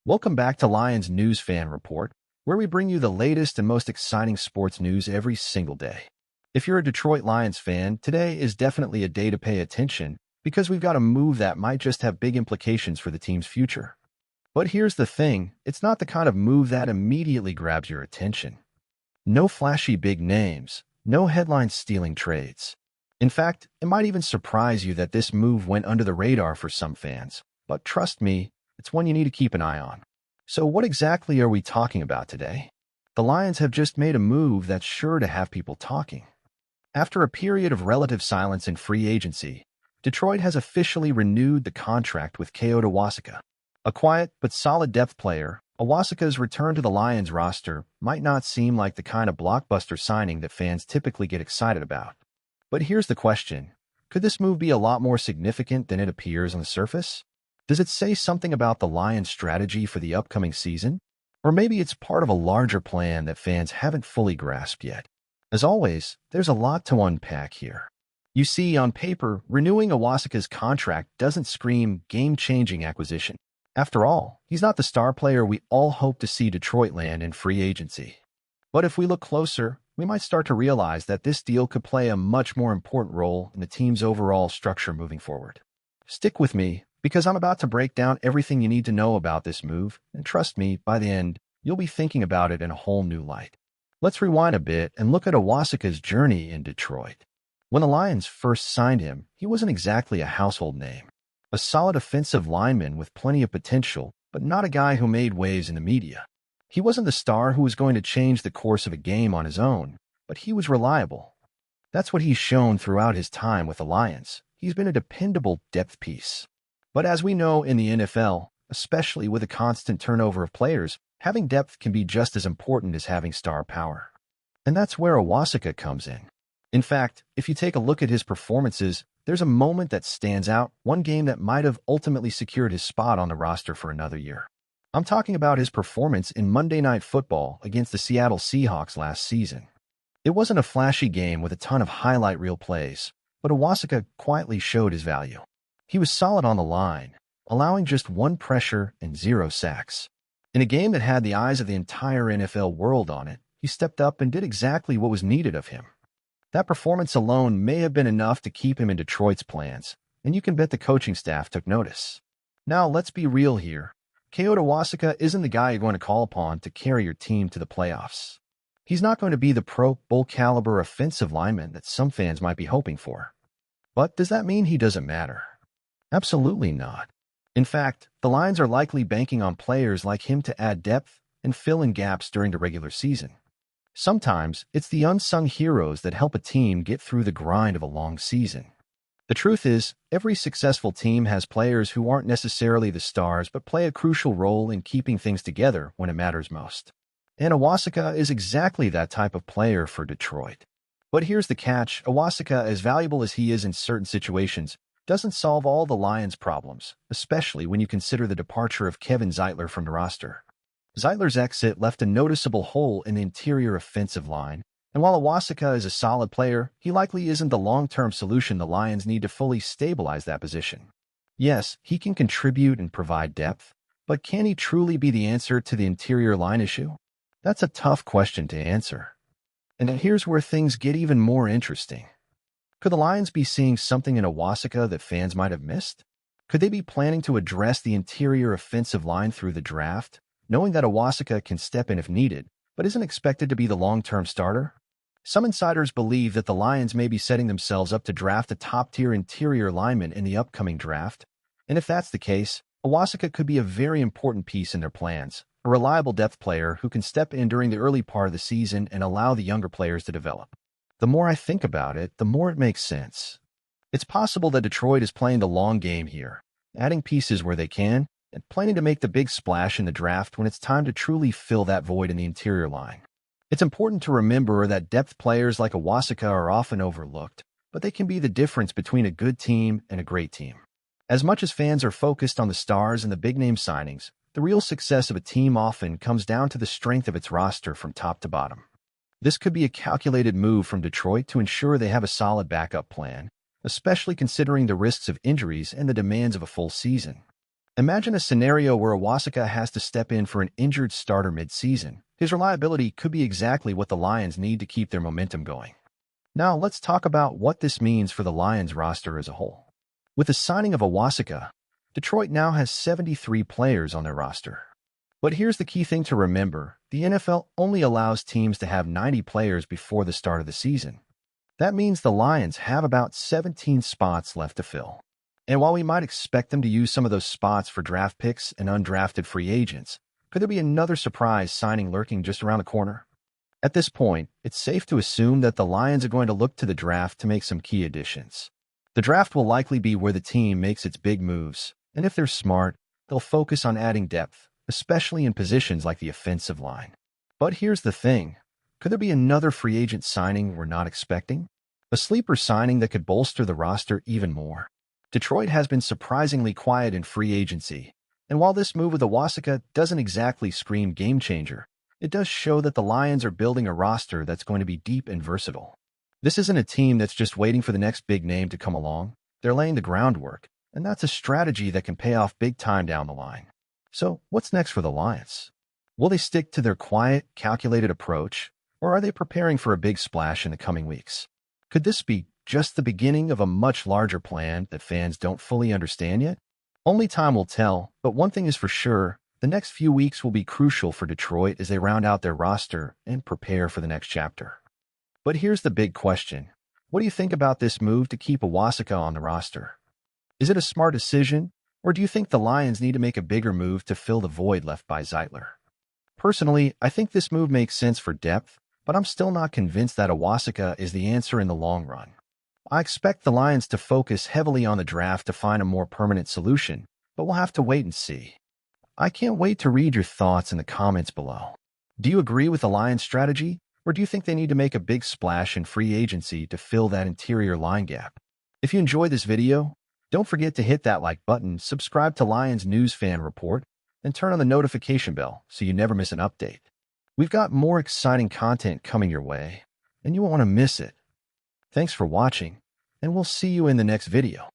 Welcome back to Lions News Fan Report, where we bring you the latest and most exciting sports news every single day. If you're a Detroit Lions fan, today is definitely a day to pay attention because we've got a move that might just have big implications for the team's future. But here's the thing, it's not the kind of move that immediately grabs your attention. No flashy big names, no headline-stealing trades. In fact, it might even surprise you that this move went under the radar for some fans. But trust me, it's one you need to keep an eye on. So what exactly are we talking about today? The Lions have just made a move that's sure to have people talking. After a period of relative silence in free agency, Detroit has officially renewed the contract with Kyoto Awasika. A quiet but solid depth player, Awasika's return to the Lions roster might not seem like the kind of blockbuster signing that fans typically get excited about. But here's the question. Could this move be a lot more significant than it appears on the surface? Does it say something about the Lions' strategy for the upcoming season? Or maybe it's part of a larger plan that fans haven't fully grasped yet. As always, there's a lot to unpack here. You see, on paper, renewing Awasika's contract doesn't scream game-changing acquisition. After all, he's not the star player we all hope to see Detroit land in free agency. But if we look closer, we might start to realize that this deal could play a much more important role in the team's overall structure moving forward. Stick with me, because I'm about to break down everything you need to know about this move, and trust me, by the end, you'll be thinking about it in a whole new light. Let's rewind a bit and look at Awasika's journey in Detroit. When the Lions first signed him, he wasn't exactly a household name. A solid offensive lineman with plenty of potential, but not a guy who made waves in the media. He wasn't the star who was going to change the course of a game on his own, but he was reliable. That's what he's shown throughout his time with the Lions. He's been a dependable depth piece. But as we know in the NFL, especially with a constant turnover of players, having depth can be just as important as having star power. And that's where Awasika comes in. In fact, if you take a look at his performances, there's a moment that stands out, one game that might have ultimately secured his spot on the roster for another year. I'm talking about his performance in Monday Night Football against the Seattle Seahawks last season. It wasn't a flashy game with a ton of highlight reel plays, but Awasika quietly showed his value. He was solid on the line, allowing just one pressure and 0 sacks. In a game that had the eyes of the entire NFL world on it, he stepped up and did exactly what was needed of him. That performance alone may have been enough to keep him in Detroit's plans, and you can bet the coaching staff took notice. Now, let's be real here. Kyoto Awasika isn't the guy you're going to call upon to carry your team to the playoffs. He's not going to be the Pro Bowl caliber offensive lineman that some fans might be hoping for. But does that mean he doesn't matter? Absolutely not. In fact, the Lions are likely banking on players like him to add depth and fill in gaps during the regular season. Sometimes, it's the unsung heroes that help a team get through the grind of a long season. The truth is, every successful team has players who aren't necessarily the stars but play a crucial role in keeping things together when it matters most. And Awasika is exactly that type of player for Detroit. But here's the catch, Awasika, as valuable as he is in certain situations, doesn't solve all the Lions' problems, especially when you consider the departure of Kevin Zeitler from the roster. Zeitler's exit left a noticeable hole in the interior offensive line, and while Awasika is a solid player, he likely isn't the long-term solution the Lions need to fully stabilize that position. Yes, he can contribute and provide depth, but can he truly be the answer to the interior line issue? That's a tough question to answer. And here's where things get even more interesting. Could the Lions be seeing something in Awasika that fans might have missed? Could they be planning to address the interior offensive line through the draft, knowing that Awasika can step in if needed, but isn't expected to be the long-term starter? Some insiders believe that the Lions may be setting themselves up to draft a top-tier interior lineman in the upcoming draft, and if that's the case, Awasika could be a very important piece in their plans, a reliable depth player who can step in during the early part of the season and allow the younger players to develop. The more I think about it, the more it makes sense. It's possible that Detroit is playing the long game here, adding pieces where they can, and planning to make the big splash in the draft when it's time to truly fill that void in the interior line. It's important to remember that depth players like Awasika are often overlooked, but they can be the difference between a good team and a great team. As much as fans are focused on the stars and the big-name signings, the real success of a team often comes down to the strength of its roster from top to bottom. This could be a calculated move from Detroit to ensure they have a solid backup plan, especially considering the risks of injuries and the demands of a full season. Imagine a scenario where Iwasaka has to step in for an injured starter mid-season. His reliability could be exactly what the Lions need to keep their momentum going. Now, let's talk about what this means for the Lions roster as a whole. With the signing of Iwasaka, Detroit now has 73 players on their roster. But here's the key thing to remember. The NFL only allows teams to have 90 players before the start of the season. That means the Lions have about 17 spots left to fill. And while we might expect them to use some of those spots for draft picks and undrafted free agents, could there be another surprise signing lurking just around the corner? At this point, it's safe to assume that the Lions are going to look to the draft to make some key additions. The draft will likely be where the team makes its big moves, and if they're smart, they'll focus on adding depth, especially in positions like the offensive line. But here's the thing. Could there be another free agent signing we're not expecting? A sleeper signing that could bolster the roster even more? Detroit has been surprisingly quiet in free agency, and while this move with Iwasaka doesn't exactly scream game-changer, it does show that the Lions are building a roster that's going to be deep and versatile. This isn't a team that's just waiting for the next big name to come along. They're laying the groundwork, and that's a strategy that can pay off big time down the line. So, what's next for the Lions? Will they stick to their quiet, calculated approach, or are they preparing for a big splash in the coming weeks? Could this be just the beginning of a much larger plan that fans don't fully understand yet? Only time will tell, but one thing is for sure, the next few weeks will be crucial for Detroit as they round out their roster and prepare for the next chapter. But here's the big question. What do you think about this move to keep Iwasaka on the roster? Is it a smart decision, or do you think the Lions need to make a bigger move to fill the void left by Zeitler? Personally, I think this move makes sense for depth, but I'm still not convinced that Iwasaka is the answer in the long run. I expect the Lions to focus heavily on the draft to find a more permanent solution, but we'll have to wait and see. I can't wait to read your thoughts in the comments below. Do you agree with the Lions' strategy, or do you think they need to make a big splash in free agency to fill that interior line gap? If you enjoyed this video, don't forget to hit that like button, subscribe to Lions News Fan Report, and turn on the notification bell so you never miss an update. We've got more exciting content coming your way, and you won't want to miss it. Thanks for watching, and we'll see you in the next video.